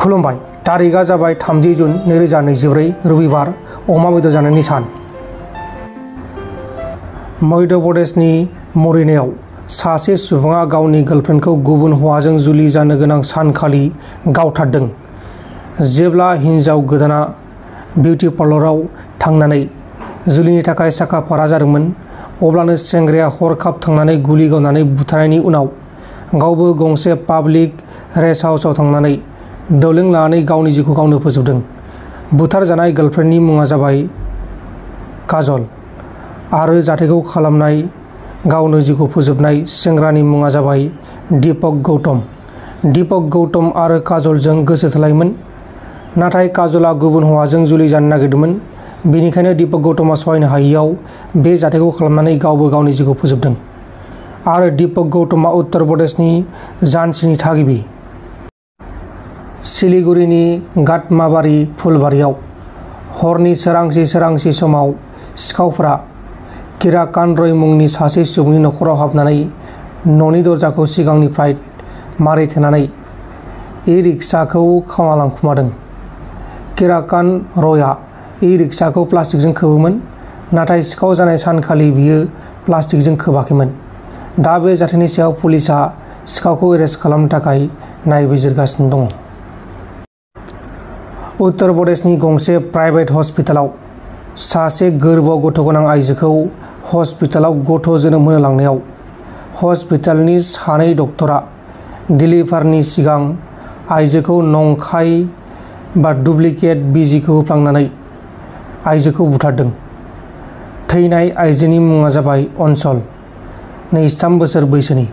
खुलुमबाय। तारिखा जाबाय 30 जुन 2024 रबिबार अमा बेदर जानायनि सान। मध्य प्रदेशनि मरिनायाव सासे सुबुङा गावनि गार्लफ्रेन्डखौ गुबुन हौवाजों जुलि जानो गोनां सानखालि गावथारदों। जेब्ला हिन्जाव गोदाना बिउटि पार्लाराव थांनानै जुलिनि थाखाय साखा-फारा जादोंमोन, अब्लानो सेंग्राया हरखाब थांनानै गुलि गावनानै बुथारनायनि उनाव गावबो गंसे पाब्लिक रेस्ट हाउसआव थांनानै दौलें लानानै गावनि जिउखौ गावनो फोजोबदों। बुथारजानाय गार्लफ्रेन्डनि मुङा जाबाय काजल आरो जाथायखौ खालामनाय गावनो जिउखौ फोजोबनाय सेंग्रानि मुङा जाबाय दीपक गौतम। दीपक गौतम आरो काजलजों गोसो थोलायोमोन, नाथाय काजलआ गुबुन हौवाजों जुलि जानो नागिरदोंमोन। बेनिखायनो दीपक गौतमआ सहायनो हायैयाव बे जाथायखौ खालामनानै गावबो गावनि जिउखौ फोजोबदों। आरो दीपक गौतमआ उत्तर प्रदेशनि झांसीनि थागिबि। सिलिगुरिनि गाटमाबारि फुलबारियाव हरनि सोरांसि समाव सिखावफोरा किराकान रय मुंनि सासे सुबुंनि नखराव हाबनानै न'नि दरजाखौ सिगांनिफ्राय मारिथेनानै इ-रिक्साखौ खावना लांखुमादों। किराकान रयआ इ-रिक्साखौ प्लास्टिकजों खोबोमोन, नाथाय सिखाव जानाय सानखालि बियो प्लास्टिकजों खोबाखैमोन। दा बे जाथायनि सायाव पुलिसआ सिखावखौ एरेस्ट खालामनो थाखाय नायबिजिरगासिनो दं। उत्तर प्रदेशनि गंसे प्राइभेट हस्पिटालाव सासे गोर्बोआव गथ'गोनां आइजोखौ हस्पिटालाव गथ' जोनोम होनो लांनायाव हस्पिटालनि सानै डक्टरा डिलिभारनि सिगां आइजोखौ नंखाय डुप्लिकेट बिजिखौ होफ्लांनानै आइजोखौ बुथारदों। थैनाय आइजोनि मुङा जाबाय अनसल, 23 बोसोर बैसोनि।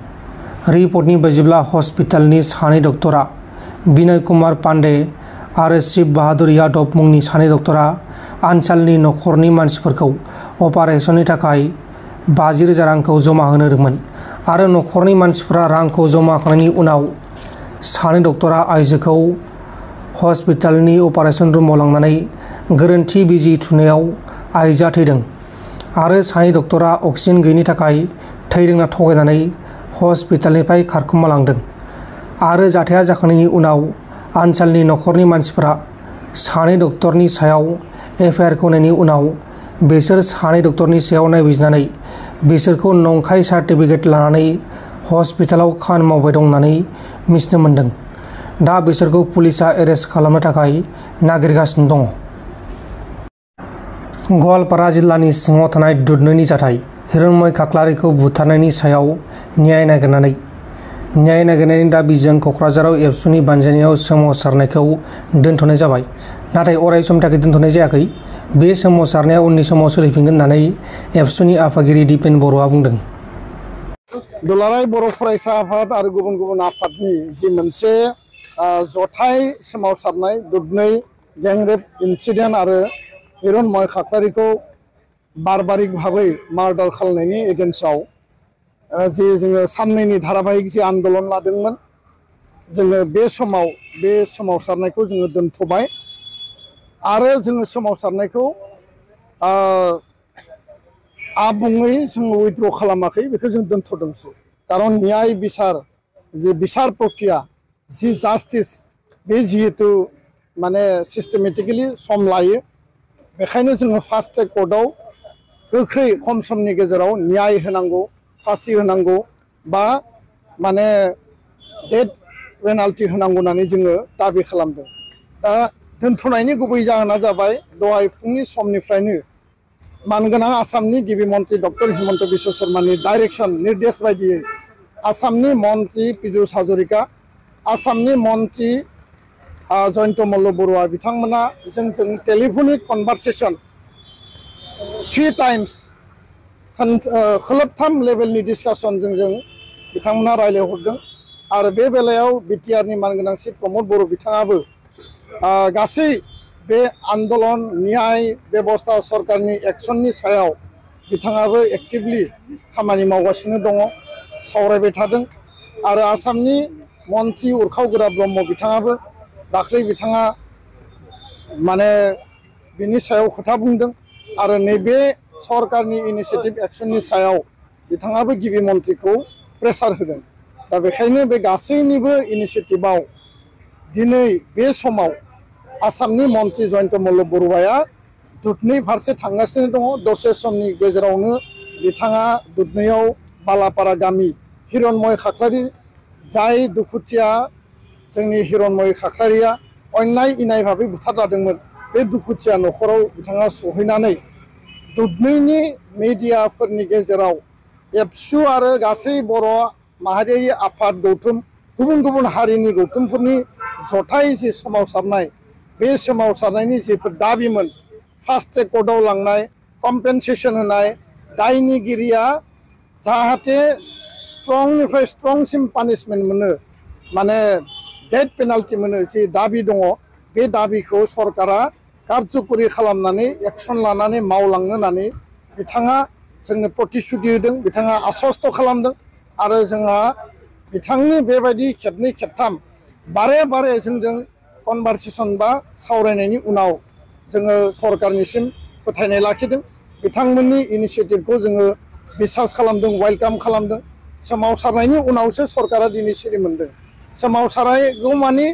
रिपर्टनि बायदिब्ला हस्पिटालनि सानै डक्टरा बिनय कुमार पांडे आरो शिव बाहादुर यादव मुंनि सानै डक्टरा आनसालनि नखरनि मानसिफोरखौ अपारेशननि थाखाय 50,000 रांखौ जमा होनो होदोंमोन आरो नखरनि मानसिफोरा रांखौ जमा होखांनायनि उनाव सानै डक्टरा आइजोखौ हस्पिटालनि अपारेशन रुमाव लांनानै गोरोन्थि बिजि थुनायाव आइजोआ थैदों आरो सानै डक्टरा अक्सिजेन गैयिनि थाखाय थैदों होनना थगायनानै हस्पिटालनिफ्राय खारखुमा लांदों। आरो जाथाया जाखांनायनि उनाव आनसालनि नखरनि मानसिफोरा सानै डक्टरनि सायाव एफआइआरखौ होनायनि उनाव बिसोर सानै डक्टरनि सायाव नायबिजिरनानै बिसोरखौ नंखाय सार्टिफिकेट लानानै हस्पिटालाव खामानि मावबाय दं होननानै मिथिनो मोन्दों। दा बिसोरखौ पुलिसआ एरेस्ट खालामनो थाखाय नागिरगासिनो दं। गवालपारा जिल्लानि सिङाव थानाय दुधनैनि जाथाय हिरण्मय खाख्लारिखौ बुथारनायनि सायाव न्याय नागिरनायनि दाबिजों कक्राझाराव एबसुनि बानजायनायाव सोमावसारनायखौ दोनथ'नाय जाबाय, नाथाय अराय समनि थाखाय दोनथ'नाय जायाखै। बे सोमावसारनाया उननि समाव सोलिफिनगोन होननानै एबसुनि आफादगिरि दिपेन बर'आ बुंदों। दुलाराय बर' फरायसा आफाद आरो गुबुन गुबुन आफादनि जि मोनसे जथाय सोमावसारनाय दुधनै गेंरेप इन्सिडेन्ट आरो हिरण्मय खाख्लारिखौ बारबारिक भाबै मार्डार खालामनायनि एगेन्स्टआव जि जोङो साननैनि धाराबाहिक जि आन्दलन लादोंमोन, जोङो बे सोमावसारनायखौ जोङो दोनथ'बाय आरो जोङो सोमावसारनायखौ आबुङै जोङो उइथड्र खालामाखै, बेखौ जों दोनथ'दोंसो। खारन न्याय बिसार प्रक्रिया जि जास्टिस बे जिहेतु माने सिस्टेमेटिकेलि सम लायो, बेखायनो जोङो फास्ट ट्रेक कर्टआव गोख्रै खम समनि गेजेराव न्याय होनांगौ, फासि होनांगौ बा माने डेथ पेनाल्टि होनांगौ होननानै जोङो दाबि खालामदों। दा दोनथ'नायनि गुबै जाहोना जाबाय दहाय फुंनि समनिफ्रायनो मानगोनां आसामनि गिबि मन्त्रि डक्टर हिमन्त बिश्व शर्मानि डाइरेक्सन निर्देश बायदियै आसामनि मन्त्रि पीयूष हाजरिका, आसामनि मन्त्रि जयन्त मल्ल बरुवा बिथांमोना जोंजों टेलिफनिक कनभारसेसन 3 टाइम्स खोलोबथाम लेभेलनि डिसकासनजों जों बिथांमोना रायज्लायहरदों। आरो बे बेलायाव बिटिआरनि मानगोनां चिफ प्रमद बर' बिथाङाबो गासै बे आन्दलन न्याय बेबस्था सरकारनि एक्सननि सायाव बिथाङाबो एक्टिभलि खामानि मावगासिनो दङ, सावरायबाय थादों। आरो आसामनि मन्त्रि उरखाव गोरा ब्रह्म बिथाङाबो दाख्लै बिथाङा माने बिनि सायाव खोथा बुंदों आरो नैबे सरकारनि इनिसियेटिभ एक्सननि सायाव बिथाङाबो गिबि मन्थ्रिखौ प्रेसार होदों। दा बेखायनो बे गासैनिबो इनिसियेटिभआव दिनै बे समाव आसामनि मन्त्रि जयन्त मल्ल बरुवाया दुधनৈ फारसे थांगासिनो दङ। दसे समनि गेजेरावनो बिथाङा दुधनैयाव बालापारा गामि हिरण्मय खाख्लारि जाय दुखुथिया जोंनि हिरण्मय खाख्लारिया अन्याय इनाय भाबै बुथारजादोंमोन बे दुखुथिया न'खराव बिथाङा सहैनानै दुधनैनि मिडियाफोरनि गेजेराव एबसु आरो गासै बर' माहारियारि आफाद गौथुम गुबुन गुबुन हारिनि गौथुमफोरनि जथाय जि सोमावसारनाय बे सोमावसारनायनि जिफोर दाबिमोन फास्ट ट्रेक कर्टआव लांनाय कम्पेनसेसन होनाय दायनिगिरिया जाहाथे स्ट्रंनिफ्राय स्ट्रंसिम पानिशमेन्ट मोनो माने डेथ पेनाल्टि मोनो जि दाबि दङ बे दाबिखौ सरकारा कारजकरि खालामनानै एक्सन लानानै मावलांनो होननानै बिथाङा जोंनो प्रतिश्रुति होदों बिथाङा आश्वस्त खालामदों आरो जोंहा बिथांनि बेबायदि खेबनै खेबथाम बारे बारे जोंजों कनभारसेसन बा सावरायनायनि उनाव जोङो सरकारनिसिम फोथायनाय लाखिदों बिथांमोननि इनिशियेटिभखौ जोङो बिसास खालामदों वेलकाम खालामदों सोमावसारनायनि उनावसो सरकारा दिनै सिरि मोनदों सोमावसारगौमानि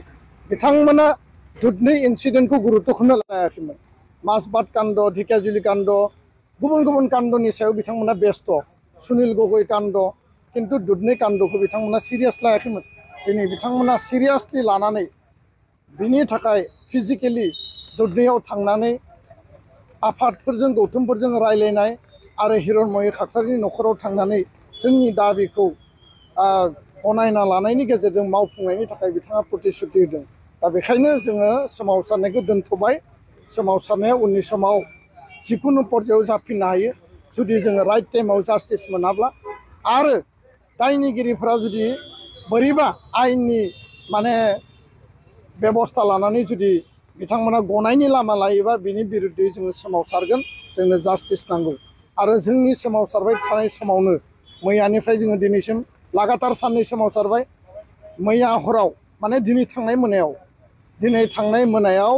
बिथांमोना दुधनৈ इन्सिडेन्टखौ गुरुत्वखौनो लायाखैमोन माजबाद काण्ड ढेकियाजुलि काण्ड गुबुन गुबुन काण्डनि सायाव बिथांमोना बेस्थ सुनिल गगৈ काण्ड किन्तु दुधनৈ काण्डखौ बिथांमोना सिरियास लायाखैमोन दिनै बिथांमोना सिरियासलि लानानै बिनि थाखाय फिजिकेलि दुधनैयाव थांनानै आफादफोरजों गौथुमफोरजों रायलायनाय आरो हिरण्मय खाख्लारिनि न'खराव थांनानै जोंनि दाबिखौ गनायना लानायनि गेजेरजों मावफुंनायनि थाखाय बिथाङा प्रतिश्रुति होदों दा बेखायनो जोङो सोमावसारनायखौ दोनथ'बाय सोमावसारनाया उननि समाव जिकुनु पर्यायाव जाफिननो हायो जुदि जोङो राइट टाइमाव जास्टिस मोनाब्ला आरो दायनिगिरिफोरा जुदि बोरैबा आयेननि माने बेबस्था लानानै जुदि बिथांमोना गनायनि लामा लायोबा बिनि बिरुद्धै जोङो सोमावसारगोन जोंनो जास्टिस नांगौ आरो जोंनि सोमावसारबाय थानाय समावनो मैयानिफ्राय जोङो दिनैसिम लागातार साननै सोमावसारबाय मैया हराव माने दिनै थांनाय मोनायाव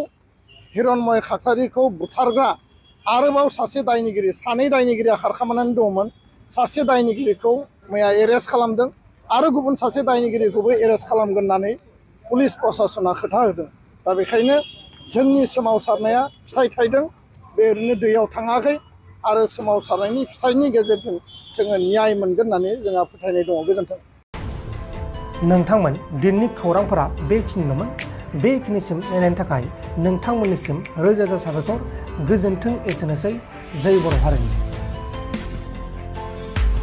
हिरण्मय खाख्लारिखौ बुथारग्रा आरोबाव सासे दायनिगिरि सानै दायनिगिरिया खारखोमानानै दंमोन सासे दायनिगिरिखौ मैया एरेस्ट खालामदों आरो गुबुन सासे दायनिगिरिखौबो एरेस्ट खालामगोन होननानै पुलिस प्रशासना खोथा होदों दा बेखायनो जोंनि सोमावसारनाया फिथाइ थायदों बे ओरैनो दैयाव थाङाखै आरो सोमावसारनायनि फिथाइनि गेजेरजों जोङो न्याय मोनगोन होननानै जोंहा फोथायनाय दङ गोजोन्थों नोंथांमोन दिननि खौरांफोरा बेखिनिल'मोन बेखिनिसिम नायनायनि थाखाय नोंथांमोननिसिम रोजा रोजा साबायखर गोजोन्थों एसेनोसै जै बर' हारिनि